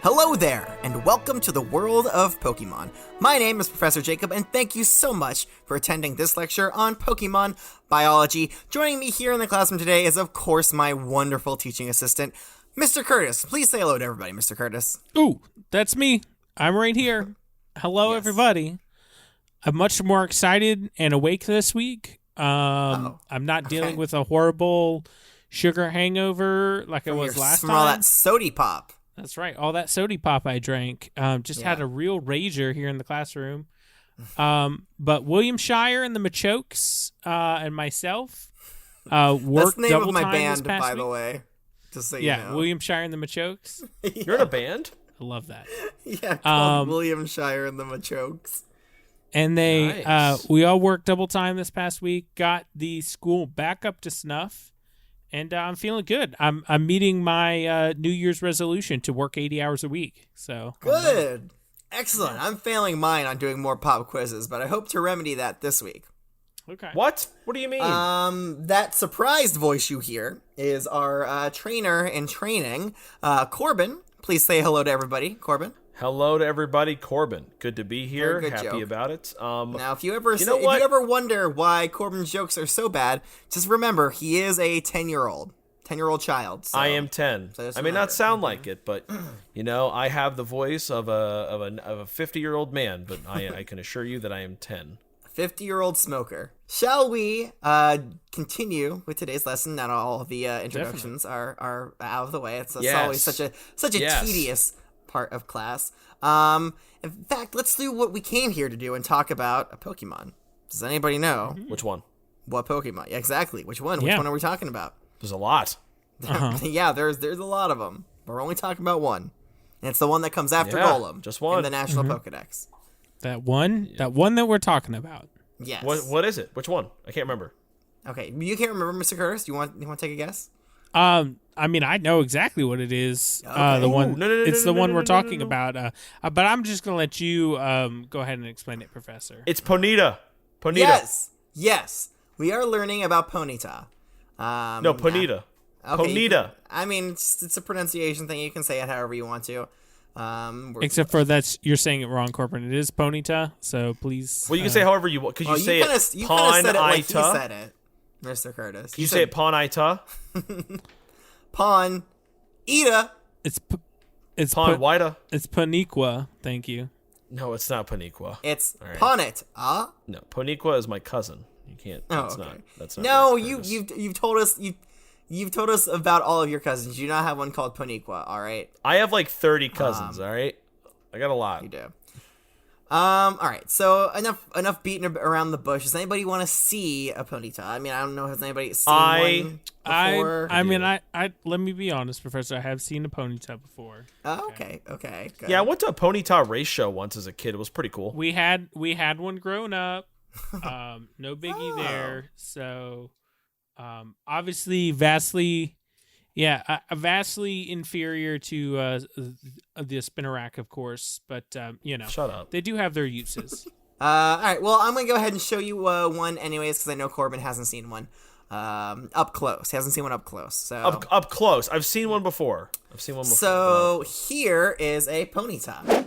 Hello there, and welcome to the world of Pokemon. My name is Professor Jacob, and thank you so much for attending this lecture on Pokemon biology. Joining me here in the classroom today is, of course, my wonderful teaching assistant, Mr. Curtis. Please say hello to everybody, Mr. Curtis. Ooh, that's me. I'm right here. Hello, everybody. I'm much more excited and awake this week. I'm not dealing with a horrible sugar hangover like I was last time. All that sody pop. That's right. All that sody pop I drank. Had a real rager here in the classroom. But William Shire and the Machokes and myself worked That's the name double of my time band, this past by week. the way. Just so you know. William Shire and the Machokes. You're in a band? I love that. Yeah, called William Shire and the Machokes. And they, Nice. we all worked double time this past week, got the school back up to snuff, and I'm feeling good. I'm meeting my New Year's resolution to work 80 hours a week. So Good. Excellent. I'm failing mine on doing more pop quizzes, but I hope to remedy that this week. okay. What? What do you mean? That surprised voice you hear is our trainer in training, Corbin. Please say hello to everybody, Corbin. Hello to everybody, Corbin. Good to be here. Very good Happy joke. about it. Now, if you ever know what? if you ever wonder why Corbin's jokes are so bad, just remember he is a 10-year-old child. So. I am 10. So just I may remember. not sound like it, but I have the voice of a 50-year-old man. But I can assure you that I am 10. 50-year-old smoker. Shall we continue with today's lesson? Now all the introductions are out of the way. It's Yes. always such a Yes. tedious part of class. In fact, let's do what we came here to do and talk about a Pokemon. Does anybody know Which one? what Pokemon? Yeah, exactly. Which one? Which Yeah. one are we talking about? There's a lot. Yeah, there's a lot of them. We're only talking about one. And it's the one that comes after Yeah, Golem. just one. In the National Pokedex. That one that we're talking about. Yes. What is it? Which one? I can't remember. Okay, you can't remember, Mr. Curtis? You want to take a guess? I mean, I know exactly what it is. Okay. The one, no, it's the one we're talking no. about. But I'm just gonna let you go ahead and explain it, Professor. It's Ponyta. Yes. We are learning about Ponyta. No, Ponyta. Okay, Ponyta. I mean, it's a pronunciation thing. You can say it however you want to. Except for you're saying it wrong, Corbin. It is Ponyta, so please. Well, you can say however you want. Because you say you it kinda said it like he Ponyta. said it, Mr. Curtis. You say it Ponyta. Ponyta. It's Ponyta. It's Paniqua. Thank you. No, it's not Paniqua. It's All right. Ponyta. No, Poniqua is my cousin. You can't. Oh, That's okay. not. That's not. No, right, Curtis. you've told us you've told us about all of your cousins. You do not have one called Poniqua. All right. I have like 30 cousins. All right, I got a lot. You do. All right. So enough beating around the bush. Does anybody want to see a Ponyta? I mean, I don't know. Has anybody seen one before? I mean, I let me be honest, Professor. I have seen a Ponyta before. Oh, okay. Good. Yeah, I went to a Ponyta race show once as a kid. It was pretty cool. We had one grown up. No biggie Oh. there. So, obviously, vastly inferior to the Spinarak, of course. But Shut up. they do have their uses. All right. Well, I'm gonna go ahead and show you one anyways, because I know Corbin hasn't seen one up close. He hasn't seen one up close. So Up close. I've seen one before. So here is a Ponyta.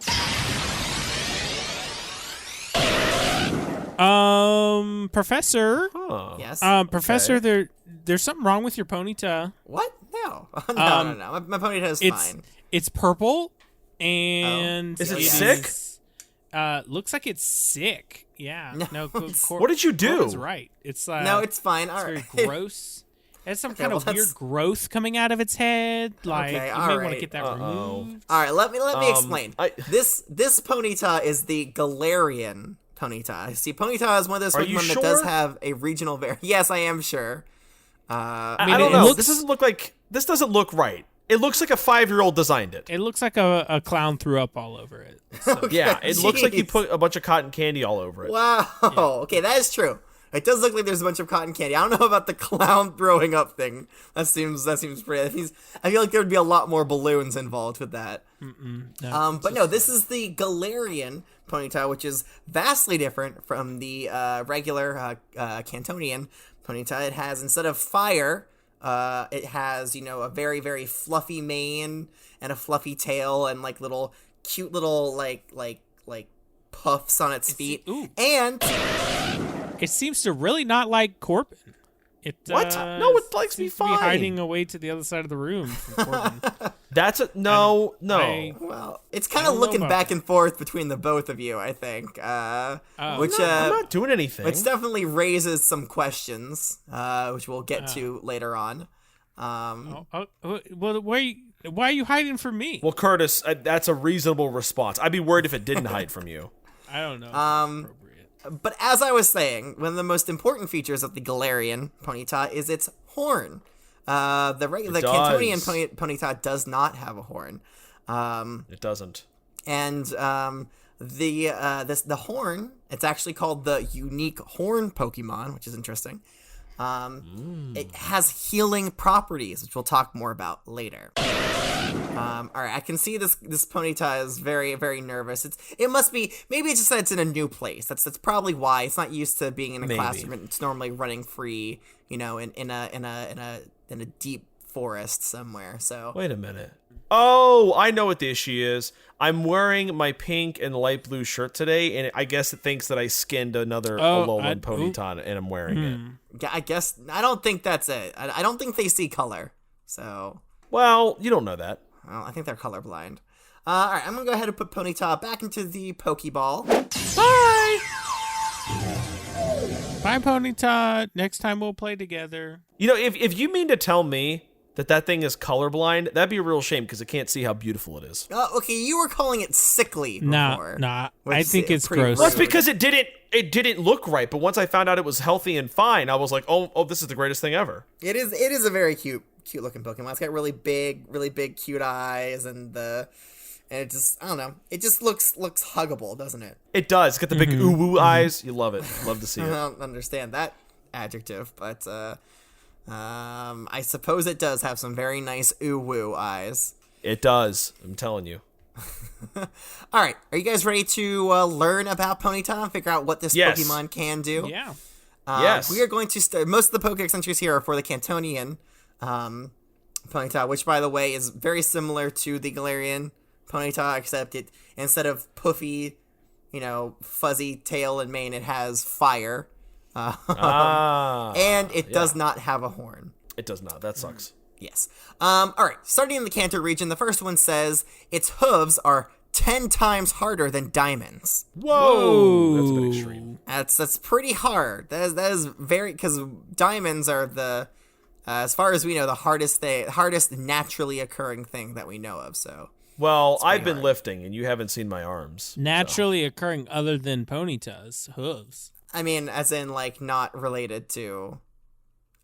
Professor. Huh. Yes. Professor, there's something wrong with your Ponyta. What? No. No. My Ponyta is fine. It's purple, and Is it Yeah. sick? Looks like it's sick. Yeah. No. What did you do? Corbin's right. It's No, it's fine. All very right. gross. It has some Okay, kind well, of weird that's- growth coming out of its head. Like Okay, you all may want to right. get that Uh-oh. removed. All right, let me explain. This Ponyta is the Galarian Ponyta. See, Ponyta is one of those Are you Pokemon that does sure? have a regional Yes, I am sure. I mean, don't it know. looks- This doesn't look right. It looks like a 5-year-old designed it. It looks like a clown threw up all over it. Yeah, it looks like you Jeez. pretty a bunch of cotton candy all over it. Wow. Okay, that is true. It does look like there's a bunch of cotton candy. I don't know about the clown throwing up thing. That seems pretty. I feel like there would be a lot more balloons involved with that. No. But no, this is the Galarian Ponyta, which is vastly different from the regular Kantonian Ponyta. It has, instead of fire, It has, a very, very fluffy mane and a fluffy tail and like little cute little like puffs on its feet. And it seems to really not like Corbin. What? No, it likes me fine. Hiding away to the other side of the room from Corbin. That's no. Well, it's kind of looking back and forth between the both of you, I think. I'm not doing anything. Which definitely raises some questions, which we'll get to later on. Well, why are you hiding from me? Well, Curtis, that's a reasonable response. I'd be worried if it didn't hide from you. I don't know. But as I was saying, one of the most important features of the Galarian Ponyta is its horn. The Kantonian Ponyta does not have a horn. It doesn't. And the horn, it's actually called the unique horn Pokemon, which is interesting. It has healing properties, which we'll talk more about later. All right, I can see this Ponyta is very, very nervous. It must be, maybe it's just that it's in a new place. That's probably why it's not used to being in a classroom. It's normally running free, in a deep forest somewhere. So wait a minute. Oh, I know what the issue is. I'm wearing my pink and light blue shirt today, and I guess it thinks that I skinned another Alolan Ponyta, and I'm wearing it. I guess, I don't think that's it. I don't think they see color, so. Well, you don't know that. Well, I think they're colorblind. All right, I'm going to go ahead and put Ponyta back into the Pokeball. Bye! Bye, Ponyta. Next time we'll play together. If you mean to tell me that thing is colorblind, that'd be a real shame because it can't see how beautiful it is. Okay, you were calling it sickly before. Nah. I think it's gross. Well, it's because it didn't look right, but once I found out it was healthy and fine, I was like, oh, this is the greatest thing ever. It is a very cute looking Pokemon. It's got really big cute eyes, and it just, I don't know, it just looks huggable, doesn't it? It does. It's got the big ooh eyes. You love it. Love to see it. I don't understand that adjective, but I suppose it does have some very nice ooh eyes. It does. I'm telling you. All right, are you guys ready to learn about Ponyta and figure out what this Pokemon can do? Yeah. Yes. We are going to start. Most of the Pokedex entries here are for the Kantonian Ponyta, which, by the way, is very similar to the Galarian Ponyta, except it, instead of puffy, fuzzy tail and mane, it has fire. And it does not have a horn. It does not. That sucks. Yes. All right. Starting in the Kanto region, the first one says its hooves are 10 times harder than diamonds. Whoa! That's a bit extreme. That's pretty hard. That is very, because diamonds are the, as far as we know, the hardest naturally occurring thing that we know of. So. Well, I've been lifting, and you haven't seen my arms. Naturally occurring, other than Ponyta's hooves. I mean, as in, like, not related to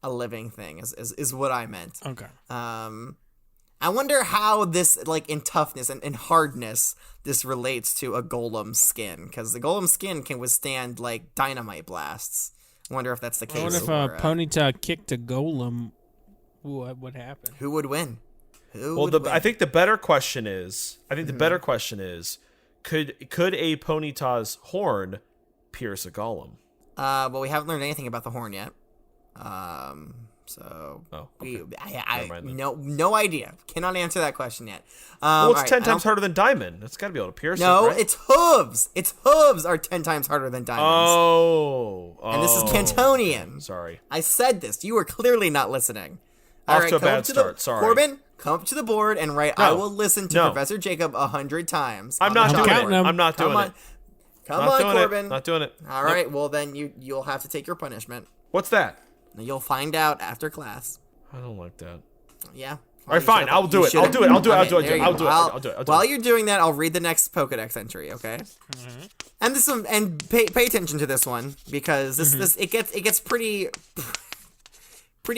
a living thing is what I meant. Okay. I wonder how this, like, in toughness and in hardness, this relates to a golem's skin, because the golem's skin can withstand, like, dynamite blasts. I wonder if that's the case. I wonder if a Ponyta kicked a golem, what would happen? Who would win? I think the better question is, could a Ponyta's horn pierce a golem? Well, we haven't learned anything about the horn yet. So no idea. Cannot answer that question yet. Well, it's 10 times harder than diamond. It's got to be able to pierce it, right? It's hooves. Its hooves are 10 times harder than diamonds. Oh. And this is Kantonian. Sorry. I said this. You were clearly not listening. Off to a bad start. Sorry. Corbin, come up to the board and write, I will listen to Professor Jacob 100 times. I'm not doing it. I'm not doing it. Come on, Corbin. Not doing it. All right, well, then you'll have to take your punishment. What's that? You'll find out after class. I don't like that. Yeah. All right, fine. I'll do it. I'll do it. While you're doing that, I'll read the next Pokedex entry, okay? Mm-hmm. And this one, and pay attention to this one, because this it gets pretty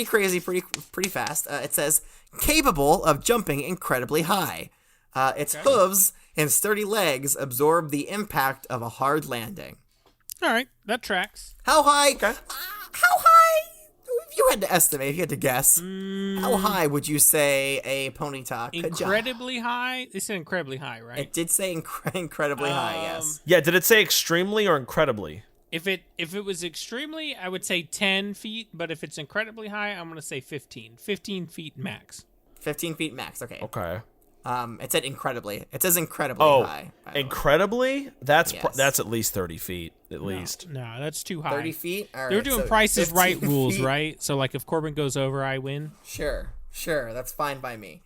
crazy pretty fast. It says capable of jumping incredibly high. Its hooves and sturdy legs absorb the impact of a hard landing. All right, that tracks. How high? Okay. How high? If you had to estimate, if you had to guess, how high would you say a Ponyta could jump? Incredibly high? They said incredibly high, right? It did say incredibly high, yes. Yeah, did it say extremely or incredibly? If it was extremely, I would say 10 feet, but if it's incredibly high, I'm going to say 15. 15 feet max. 15 feet max, okay. Okay. It said incredibly. It says incredibly high. Incredibly? That's Yes. that's at least 30 feet, at least. No, that's too high. 30 feet? All right, They're doing so Price is Right 15 rules, feet. right? So, like, if Corbin goes over, I win. Sure. That's fine by me.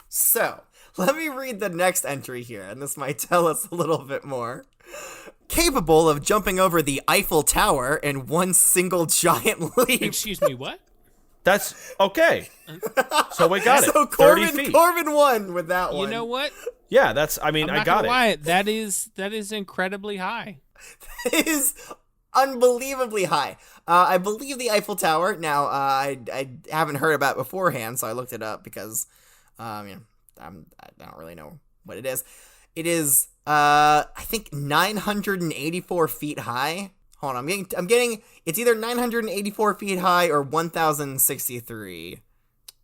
So, let me read the next entry here, and this might tell us a little bit more. Capable of jumping over the Eiffel Tower in one single giant leap. Excuse me, what? That's okay. So we got it. So 30 feet. Corbin won with that one. You know what? Yeah, that's. I mean, I'm I not got gonna it. lie. That is incredibly high. It is unbelievably high. I believe the Eiffel Tower. Now, I haven't heard about it beforehand, so I looked it up because, I don't really know what it is. It is, I think 984 feet high. Hold on, I'm getting. It's either 984 feet high or 1,063.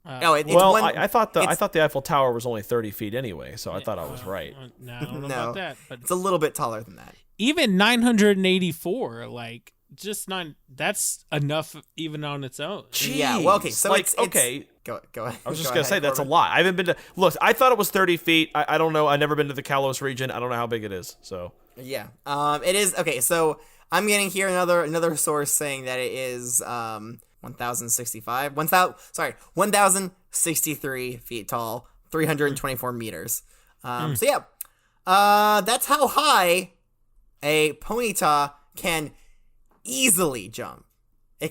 I thought the Eiffel Tower was only 30 feet anyway, so I thought I was right. No, I don't know about that. But it's a little bit taller than that. Even 984, like just nine. That's enough even on its own. Jeez. Yeah. Well, okay. So like, it's okay. Go ahead. I was just Go gonna ahead, say that's a Corbin. lot. I haven't been to. Look, I thought it was 30 feet. I don't know. I've never been to the Kalos region. I don't know how big it is. So Yeah. It is okay. So I'm getting here another source saying that it is 1,065. 1,063 feet tall, 324 meters. So yeah. That's how high a Ponyta can easily jump. I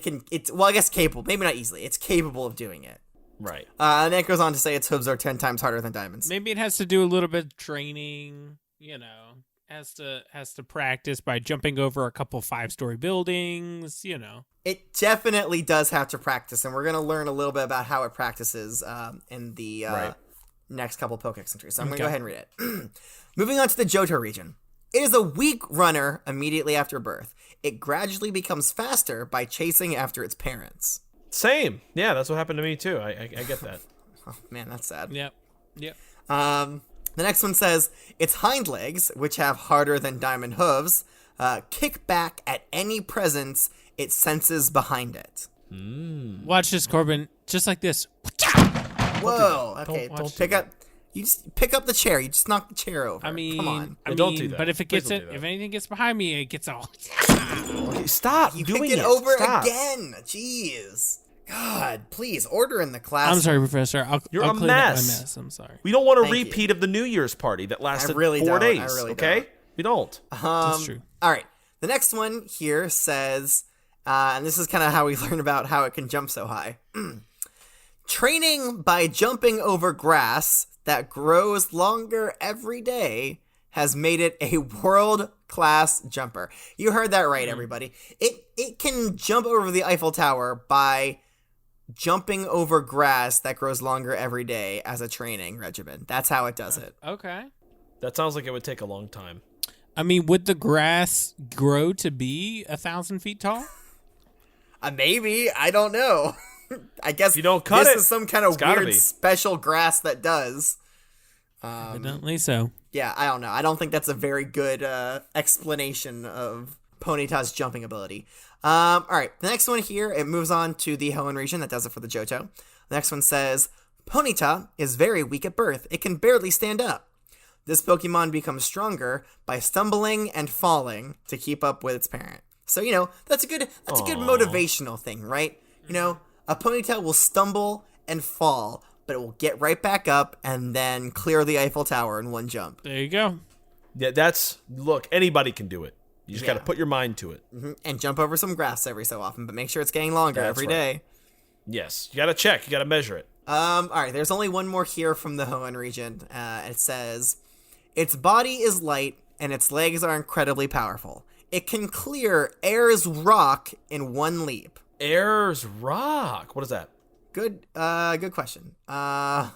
guess capable. Maybe not easily. It's capable of doing it. right. And then it goes on to say its hooves are 10 times harder than diamonds. Maybe it has to do a little bit of training. You know, has to practice by jumping over a couple 5-story buildings. You know, It definitely does have to practice, and we're going to learn a little bit about how it practices in the next couple Pokedex entries. So I'm going to go ahead and read it. Moving on to the Johto region. It is a weak runner immediately after birth. It gradually becomes faster by chasing after its parents. Same. Yeah, that's what happened to me too. I get that. Oh, man, that's sad. Yep. The next one says, its hind legs, which have harder than diamond hooves, kick back at any presence it senses behind it. Watch this, Corbin. Just like this. Whoa. Okay, Don't don't pick up. You just pick up the chair. You just knock the chair over. I mean, come on. don't do that. But if it Please gets don't it, do that. if anything gets behind me, it gets all. Okay, stop You doing picked it it. over Stop. again. Jeez. God, please order in the class. I'm sorry, Professor. I'll You're I'll a clean up my mess. mess. I'm sorry. We don't want a Thank you. repeat of the New Year's party that lasted really 4 don't. days. I really okay, don't. we don't. That's true. All right. The next one here says, and this is kind of how we learn about how it can jump so high. Training by jumping over grass that grows longer every day has made it a world-class jumper. You heard that right, everybody. It can jump over the Eiffel Tower by jumping over grass that grows longer every day as a training regimen. That's how it does it. Okay. That sounds like it would take a long time. I mean, would the grass grow to be 1,000 feet tall? Maybe. I don't know. I guess you don't cut this it, is some kind of it's gotta weird be. special grass that does. Evidently so. Yeah, I don't know. I don't think that's a very good explanation of Ponyta's jumping ability. All right, the next one here, it moves on to the Hoenn region. That does it for the Johto. The next one says, Ponyta is very weak at birth. It can barely stand up. This Pokemon becomes stronger by stumbling and falling to keep up with its parent. So, you know, that's a good motivational thing, right? You know, a Ponyta will stumble and fall, but it will get right back up and then clear the Eiffel Tower in one jump. There you go. Yeah, look, anybody can do it. You just got to Yeah. put your mind to it. And jump over some grass every so often, but make sure it's getting longer That's every right. day. Yes, you got to check. You got to measure it. All right, there's only one more here from the Hoenn region. It says, its body is light and its legs are incredibly powerful. It can clear air's rock in one leap. Air's rock. What is that? Good question. Hold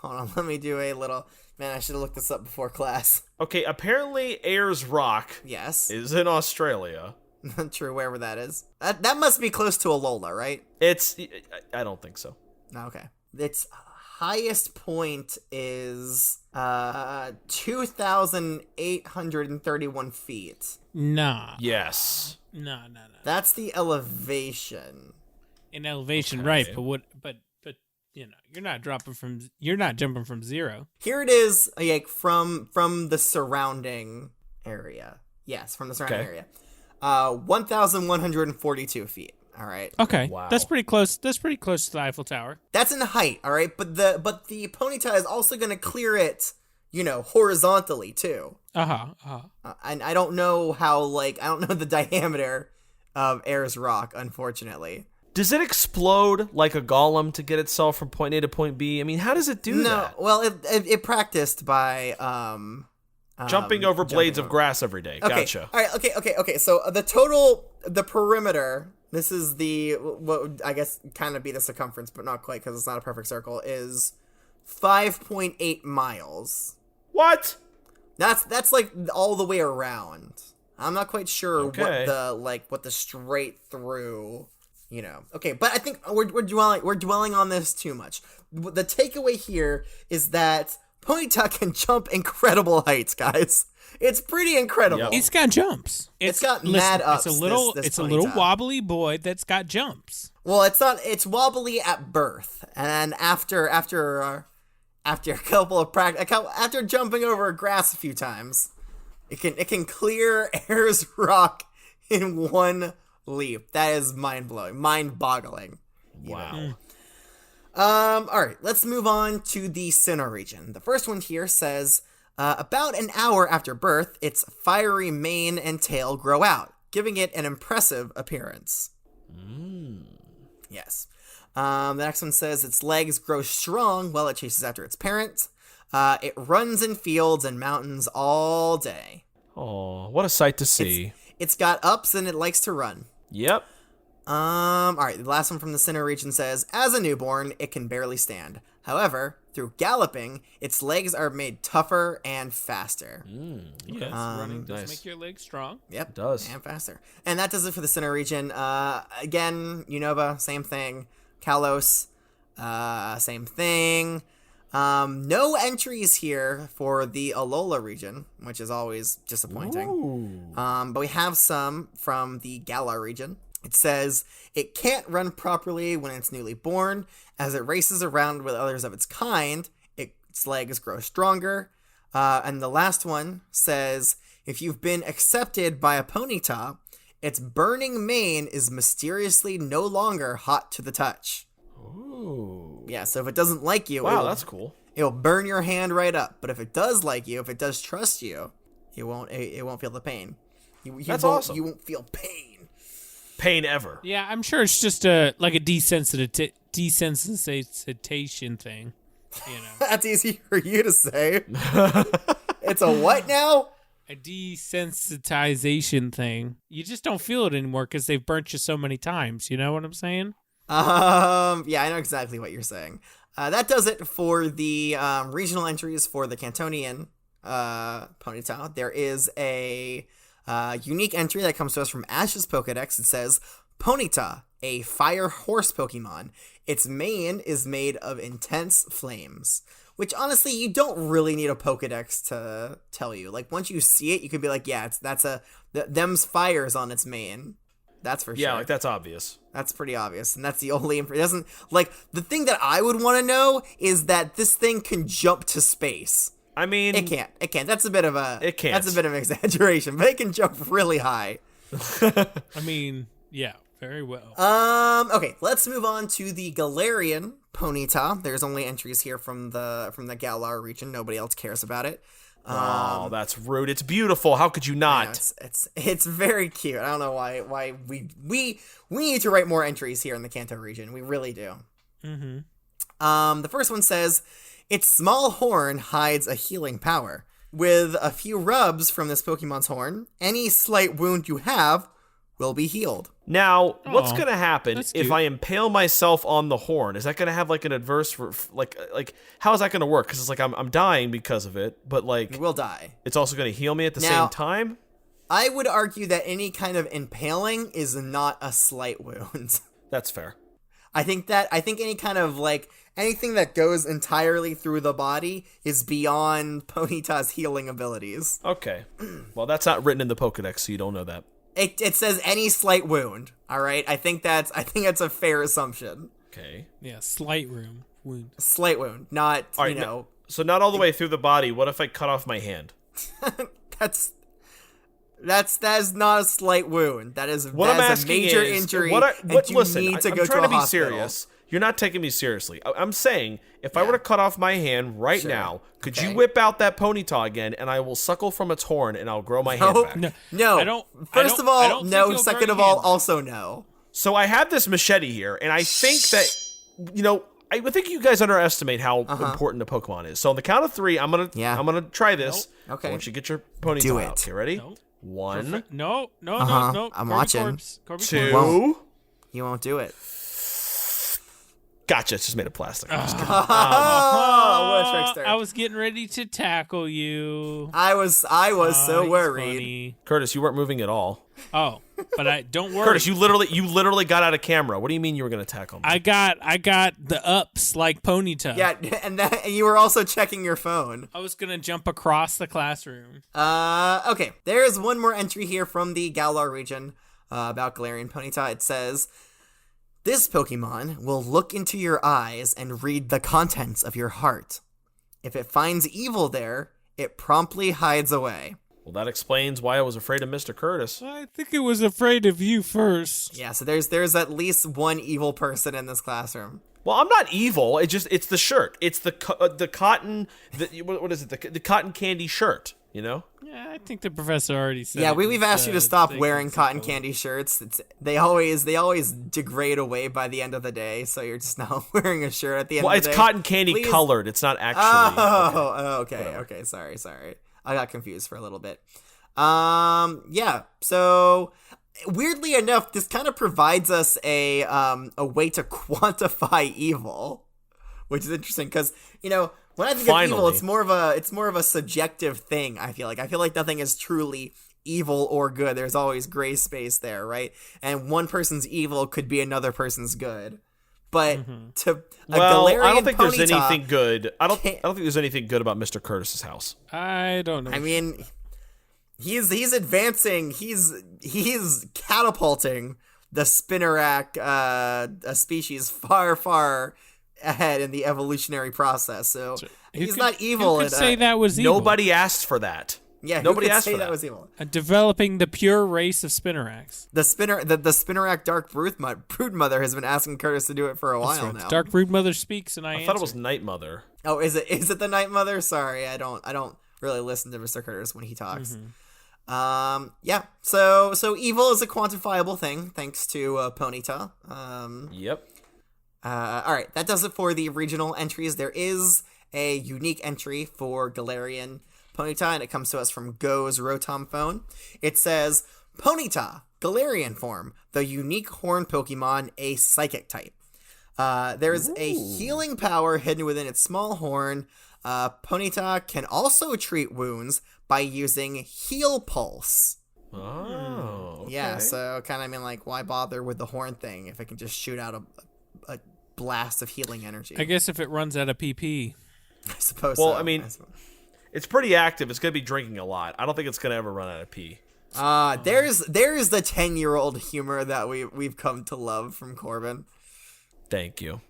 on, let me do a little. Man, I should have looked this up before class. Okay, apparently Ayers Rock Yes, is in Australia. true. Wherever that is, that must be close to Alola, right? I don't think so. No, okay. It's highest point is 2,831 feet. Nah. Yes. No. That's the elevation. In elevation, right? But you're not jumping from 0. Here it is, like from the surrounding area. Yes, from the surrounding area. 1,142 feet. All right. Okay. Wow. That's pretty close. That's pretty close to the Eiffel Tower. That's in height. All right, but the Ponyta is also going to clear it, horizontally too. And I don't know I don't know the diameter of Air's rock, unfortunately. Does it explode like a golem to get itself from point A to point B? I mean, how does it do that? No, well, it practiced by jumping over blades of grass every day. Okay. Gotcha. All right. Okay. So the perimeter. This is what would, I guess, kind of be the circumference, but not quite because it's not a perfect circle. Is 5.8 miles. What? That's like all the way around. I'm not quite sure what the straight through. Okay, but I think we're dwelling on this too much. The takeaway here is that Ponyta can jump incredible heights, guys. It's pretty incredible. Yep. It's got jumps. It's got mad ups. It's a little. This it's a little wobbly boy that's got jumps. Well, it's not. It's wobbly at birth, and after a couple of after jumping over grass a few times, it can clear Air's rock in one leap. That is mind-blowing, mind-boggling. Wow. All right, let's move on to the Sinnoh region. The first one here says, about an hour after birth, its fiery mane and tail grow out, giving it an impressive appearance. Yes. The next one says its legs grow strong while it chases after its parent. It runs in fields and mountains all day. Oh, what a sight to see. It's got ups and it likes to run. Yep. All right, the last one from the Sinnoh region says, as a newborn, it can barely stand. However, through galloping, its legs are made tougher and faster. Yes, running does make your legs strong. Yep, it does. And faster. And that does it for the Sinnoh region. Again, Unova, same thing. Kalos, same thing. No entries here for the Alola region, which is always disappointing. But we have some from the Galar region. It says it can't run properly when it's newly born. As it races around with others of its kind, its legs grow stronger. And the last one says, if you've been accepted by a Ponyta, its burning mane is mysteriously no longer hot to the touch. Ooh. Yeah, so if it doesn't like you, wow, that's cool. It'll burn your hand right up. But if it does like you, if it does trust you, it won't feel the pain. That's awesome. You won't feel pain. Pain ever. Yeah, I'm sure it's just a desensitization thing. That's easy for you to say. It's a what now? A desensitization thing. You just don't feel it anymore because they've burnt you so many times. You know what I'm saying? Yeah, I know exactly what you're saying. That does it for the regional entries for the Kantonian Ponyta. There is a unique entry that comes to us from Ash's Pokedex. It says, Ponyta, a fire horse Pokemon. Its mane is made of intense flames. Which, honestly, you don't really need a Pokedex to tell you. Like, once you see it, you could be like, yeah, them's fires on its mane. That's for sure. Yeah, like, that's obvious. That's pretty obvious. And that's the only information. The thing that I would want to know is that this thing can jump to space. I mean, it can't. That's a bit of an exaggeration, but it can jump really high. I mean, yeah, very well. Okay, let's move on to the Galarian Ponyta. There's only entries here from the Galar region. Nobody else cares about it. Oh, that's rude. It's beautiful. How could you not? It's very cute. I don't know why we need to write more entries here in the Kanto region. We really do. Mm-hmm. The first one says, its small horn hides a healing power. With a few rubs from this Pokemon's horn, any slight wound you have will be healed. Now, what's going to happen if I impale myself on the horn? Is that going to have like an adverse, like how is that going to work? Because it's like I'm dying because of it, but like you will die. It's also going to heal me at the same time. I would argue that any kind of impaling is not a slight wound. That's fair. I think any kind of like anything that goes entirely through the body is beyond Ponyta's healing abilities. Okay. Well, that's not written in the Pokedex, so you don't know that. It says any slight wound. All right. I think that's a fair assumption. Okay. Yeah, slight wound. Slight wound, not All right, so not all the way through the body. What if I cut off my hand? That is not a slight wound. That is What I'm asking a major is, injury. Listen, need to I'm go trying to to a be hospital. serious. You're not taking me seriously. I'm saying, if I were to cut off my hand right Sure. now, could Okay. you whip out that Ponyta again, and I will suckle from its horn, and I'll grow my hand back? No. I don't. First of all, think no. you'll Second grow of your all, hand. also no. So I have this machete here, and I think that, I think you guys underestimate how important a Pokemon is. So on the count of 3, I'm gonna try this. Nope. Okay. I want you to get your Ponyta Do out. it. Okay, ready? Nope. 1, No. I'm watching. Corby 2. corpse. You won't do it. Gotcha. It's just made of plastic. I'm just kidding. Oh, what a trickster! I was getting ready to tackle you. I was so He's worried. funny. Curtis, you weren't moving at all. Oh, but I don't worry. Curtis, you literally got out of camera. What do you mean you were going to tackle me? I got the ups like Ponyta. Yeah, and you were also checking your phone. I was gonna jump across the classroom. Okay. There's one more entry here from the Galar region about Galarian Ponyta. It says, this Pokemon will look into your eyes and read the contents of your heart. If it finds evil there, it promptly hides away. Well, that explains why I was afraid of Mr. Curtis. I think it was afraid of you first. Yeah, so there's at least one evil person in this classroom. Well, I'm not evil. It's the shirt. It's the cotton. What is it? The cotton candy shirt. You know. Yeah, I think the professor already said. Yeah, it we've asked you to stop they wearing can cotton circle. candy shirts. They always degrade away by the end of the day, so you're just now wearing a shirt at the end Well, of it's the day. cotton candy Please. colored. It's not actually. Okay. Sorry. I got confused for a little bit. Yeah. So weirdly enough, this kind of provides us a way to quantify evil, which is interesting because when I think of evil, it's more of a subjective thing. I feel like nothing is truly evil or good. There's always gray space there, right? And one person's evil could be another person's good. But Galarian I don't think Ponyta, there's anything good. I don't think there's anything good about Mr. Curtis's house. I don't know. I mean, he's advancing. He's catapulting the Spinnerack a species far ahead in the evolutionary process. So he's not evil. Who could say that was evil? Nobody asked for that. Yeah, nobody who could asked say for that was evil. Developing the pure race of Spinneracks. The Spinnerack Dark Broodmother has been asking Curtis to do it for a while now. Dark Broodmother speaks, and I thought it was Night Mother. Oh, is it the Night Mother? Sorry, I don't really listen to Mr. Curtis when he talks. Yeah. So evil is a quantifiable thing thanks to Ponyta. Yep. All right, that does it for the regional entries. There is a unique entry for Galarian Ponyta, and it comes to us from Go's Rotom phone. It says, Ponyta, Galarian form, the unique horn Pokemon, a psychic type. There's a healing power hidden within its small horn. Ponyta can also treat wounds by using Heal Pulse. Oh, okay. Yeah, so kind of why bother with the horn thing if it can just shoot out a blast of healing energy? I guess if it runs out of PP. I suppose Well, so. I mean, it's pretty active. It's going to be drinking a lot. I don't think it's going to ever run out of pee. There's the 10-year-old humor that we've come to love from Corbin. Thank you.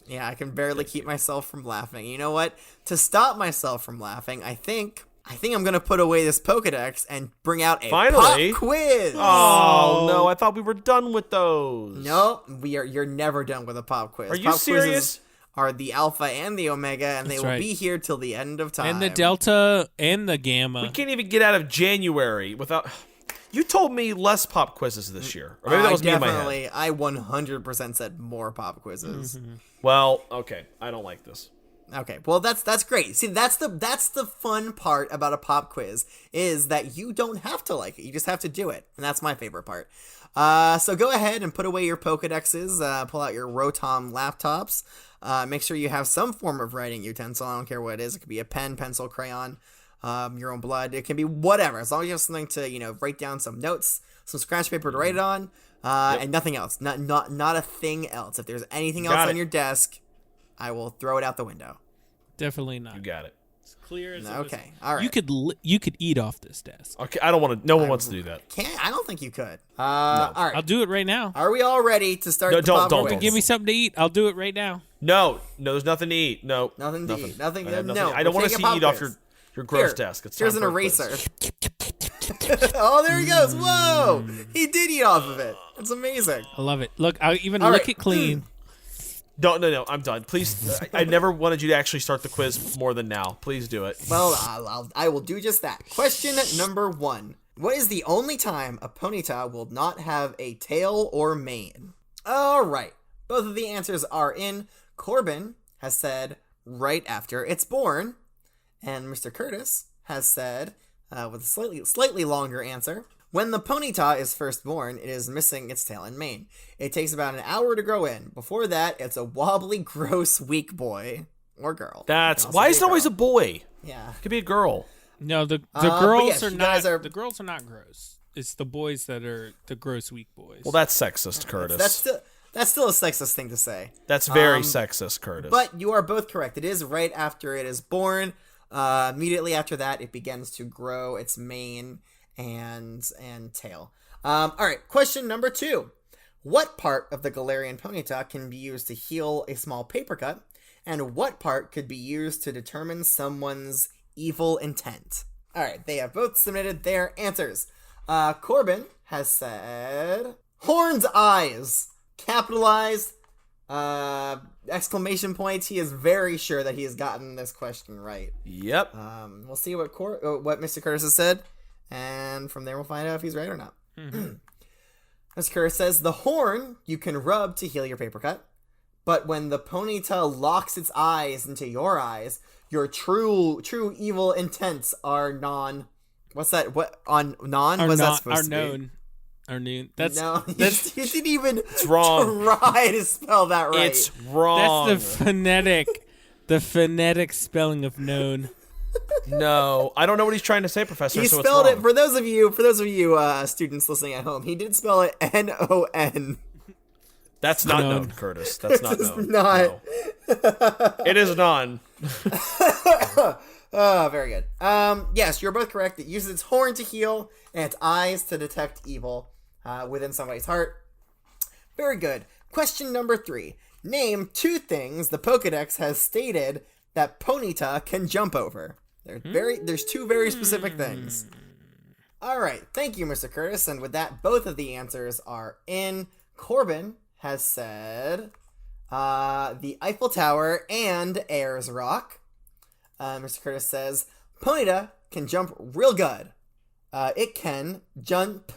Yeah, I can barely keep myself from laughing. You know what? To stop myself from laughing, I think I'm gonna put away this Pokedex and bring out a Finally? pop quiz. Oh no! I thought we were done with those. No, you're never done with a pop quiz. Are you pop serious? Quizzes are the alpha and the omega, and they That's will right. be here till the end of time. And the delta and the gamma. We can't even get out of January without. You told me less pop quizzes this year, or maybe that was me in my head. I 100% said more pop quizzes. Well, okay, I don't like this. Okay, well that's great. See, that's the fun part about a pop quiz is that you don't have to like it. You just have to do it, and that's my favorite part. So go ahead and put away your Pokedexes. Pull out your Rotom laptops. Make sure you have some form of writing utensil. I don't care what it is. It could be a pen, pencil, crayon, your own blood. It can be whatever. As long as you have something to write down some notes, some scratch paper to write it on. And nothing else. Not a thing else. If there's anything else on your desk, I will throw it out the window. Definitely not. You got it. It's clear as okay. All right. You could eat off this desk. Okay, I don't want to. No one wants to do that. I don't think you could. No. All right. I'll do it right now. Are we all ready to start? No, the pop don't. quiz? Give me something to eat. I'll do it right now. No, there's nothing to eat. No, Nothing to eat. Nothing. I No. I don't want to see you eat off your gross desk. It's here's time an for a quiz. eraser. Oh, there he goes. Whoa! He did eat off of it. That's amazing. I love it. Look, I'll even All lick right. it clean. No, I'm done. Please, I never wanted you to actually start the quiz more than now. Please do it. Well, I will do just that. Question number 1. What is the only time a Ponyta will not have a tail or mane? All right. Both of the answers are in. Corbin has said right after it's born. And Mr. Curtis has said, with a slightly longer answer, when the Ponyta is first born, it is missing its tail and mane. It takes about an hour to grow in. Before that, it's a wobbly, gross, weak boy or girl. Why is it always a boy? Yeah. It could be a girl. No, the but girls yes, are you not. guys are- The girls are not gross. It's the boys that are the gross, weak boys. Well, that's sexist, Curtis. That's still a sexist thing to say. That's very sexist, Curtis. But you are both correct. It is right after it is born. Immediately after that, it begins to grow its mane and tail. All right, question number 2. What part of the Galarian Ponyta can be used to heal a small paper cut, and what part could be used to determine someone's evil intent? All right, they have both submitted their answers. Corbin has said horned eyes, capitalized, exclamation points. He is very sure that he has gotten this question right. Yep. We'll see what Mr. Curtis has said, and from there we'll find out if he's right or not. Mr. Curtis says, the horn you can rub to heal your paper cut, but when the Ponyta locks its eyes into your eyes, your true evil intents are non. What's that? What on non? What's that supposed to be? Are known. That's You didn't even wrong. try to spell that right. It's wrong. That's the phonetic spelling of known. No, I don't know what he's trying to say, Professor. He so spelled it's it for those of you students listening at home. He did spell it N-O-N. That's not known, Curtis. That's not It's known. not. No. It is none. Oh, very good. Yes, you're both correct. It uses its horn to heal and its eyes to detect evil within somebody's heart. Very good. Question number 3. Name 2 things the Pokedex has stated that Ponyta can jump over. There's 2 very specific things. All right. Thank you, Mr. Curtis. And with that, both of the answers are in. Corbin has said the Eiffel Tower and Ayers Rock. Mr. Curtis says, Ponyta can jump real good. It can jump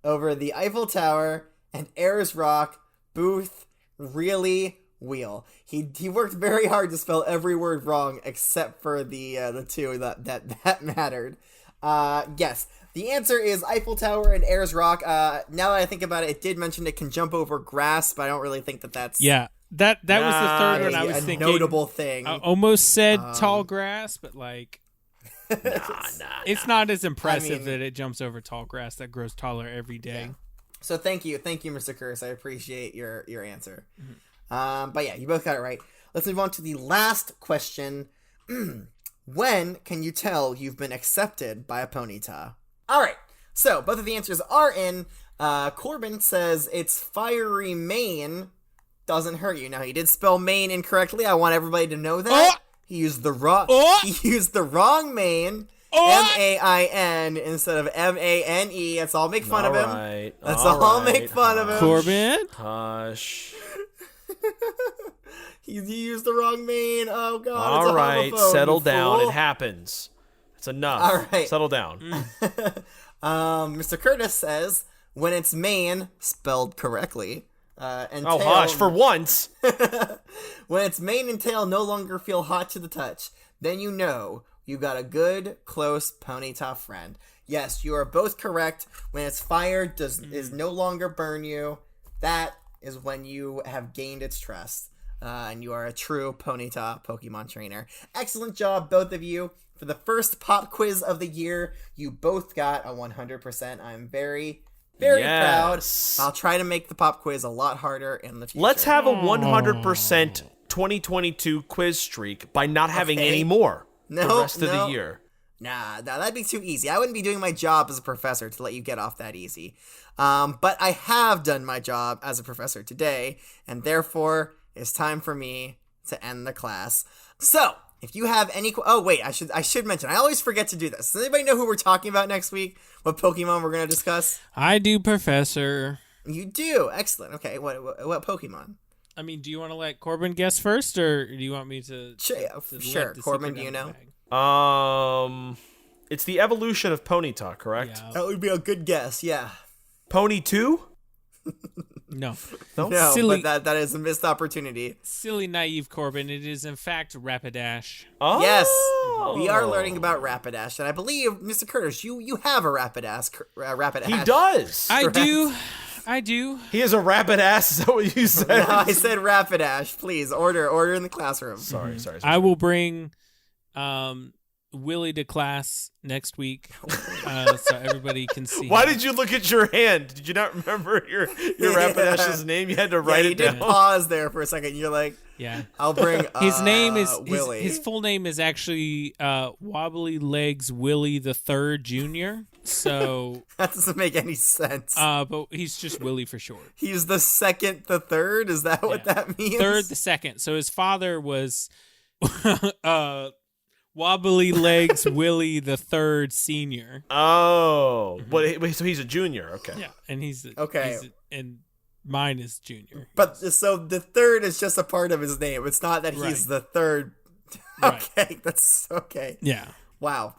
over the Eiffel Tower and Ayers Rock, Booth, really wheel. He worked very hard to spell every word wrong except for the 2 that mattered. Yes, the answer is Eiffel Tower and Ayers Rock. Now that I think about it, it did mention it can jump over grass, but I don't really think that's... Yeah. That was the third one I was thinking. Notable thing. I almost said tall grass, but like, it's not as impressive that it jumps over tall grass that grows taller every day. Yeah. So thank you, Mr. Curtis. I appreciate your answer. But yeah, you both got it right. Let's move on to the last question. When can you tell you've been accepted by a Ponyta? All right. So both of the answers are in. Corbin says it's fiery mane. Doesn't hurt you. Now, he did spell mane incorrectly. I want everybody to know that. He used the wrong mane. M-A-I-N instead of M-A-N-E. Let's all make fun of him. Let's all make fun of him. Corbin? Hush. He used the wrong mane. Oh, God. All right. Settle down. Fool. It happens. It's enough. All right. Settle down. Mr. Curtis says, when it's mane, spelled correctly, and tail, hush, for once. when its mane and tail no longer feel hot to the touch, then you know you got a good, close Ponyta friend. Yes, you are both correct. When it's fire is no longer burn you, that is when you have gained its trust, and you are a true Ponyta Pokemon trainer. Excellent job, both of you. For the first pop quiz of the year, you both got a 100%. I'm very, Very proud. I'll try to make the pop quiz a lot harder in the future. Let's have a 100% 2022 quiz streak by not having any more the rest of the year. Nah, that'd be too easy. I wouldn't be doing my job as a professor to let you get off that easy. But I have done my job as a professor today, and therefore it's time for me to end the class. So, if you have any... Oh, wait, I should mention. I always forget to do this. Does anybody know who we're talking about next week? What Pokemon we're going to discuss? I do, Professor. You do? Excellent. Okay, what Pokemon? I mean, do you want to let Corbin guess first, or do you want me to... Sure. Corbin, do you know? It's the evolution of Ponyta, correct? Yeah. That would be a good guess, yeah. Pony 2? No. No, Silly, but that is a missed opportunity. silly, naive Corbin. It is, in fact, Rapidash. Oh. Yes, we are learning about Rapidash, and I believe, Mr. Curtis, you have a Rapidash. He does. I do. He has a Rapidash. Is that what you said? No, I said Rapidash. Please, order in the classroom. Sorry. I will bring Willie to class next week, so everybody can see. Why did you look at your hand? Did you not remember your Rapidash's name? You had to write it down. You did pause there for a second. You're like, yeah. I'll bring His name is Willie. his full name is actually Wobbly Legs Willie the Third Jr. So that doesn't make any sense. but he's just Willie for short. He's the second, the third. Is that what that means? Third, the second. So his father was Wobbly Legs Willie the Third Senior. Oh, wait, so he's a junior. Okay. Yeah, and he's okay, and mine is junior. But so the third is just a part of his name. It's not that he's the third. Okay, that's okay. Yeah. Wow.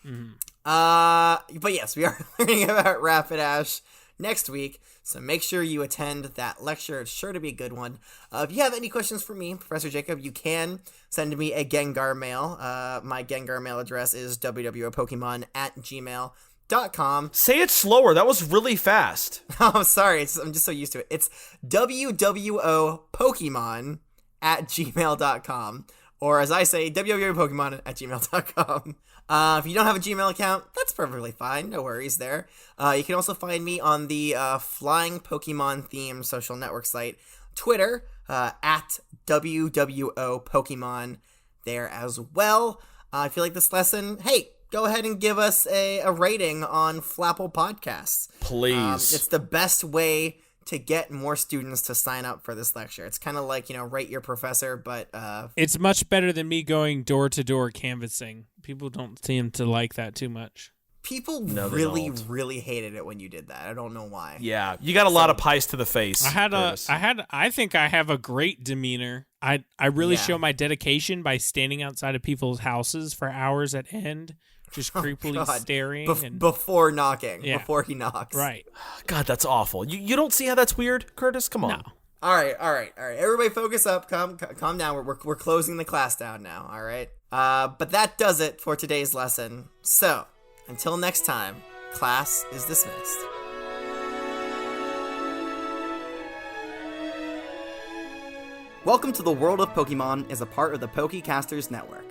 Mm-hmm. But yes, we are learning about Rapidash next week, so make sure you attend that lecture. It's sure to be a good one. If you have any questions for me, Professor Jacob, you can send me a Gengar mail. My Gengar mail address is wwopokemon@gmail.com. Say it slower. That was really fast. Oh, sorry. I'm just so used to it. It's wwopokemon@gmail.com. Or as I say, wwopokemon@gmail.com. If you don't have a Gmail account, that's perfectly fine. No worries there. You can also find me on the Flying Pokemon themed social network site, Twitter, at wwopokemon there as well. If you like this lesson, hey, go ahead and give us a rating on Flapple Podcasts. Please. It's the best way to get more students to sign up for this lecture. It's kind of like, rate your professor, but... It's much better than me going door-to-door canvassing. People don't seem to like that too much. People really hated it when you did that. I don't know why. Yeah, you got a lot of pies to the face. I think I have a great demeanor. I really show my dedication by standing outside of people's houses for hours at end, just creepily staring before knocking. Yeah. Before he knocks. Right. God, that's awful. You don't see how that's weird, Curtis? Come on. No. All right. Everybody focus up. Calm down. We're closing the class down now. All right. But that does it for today's lesson. So, until next time, class is dismissed. Welcome to the World of Pokemon is a part of the Pokecasters Network.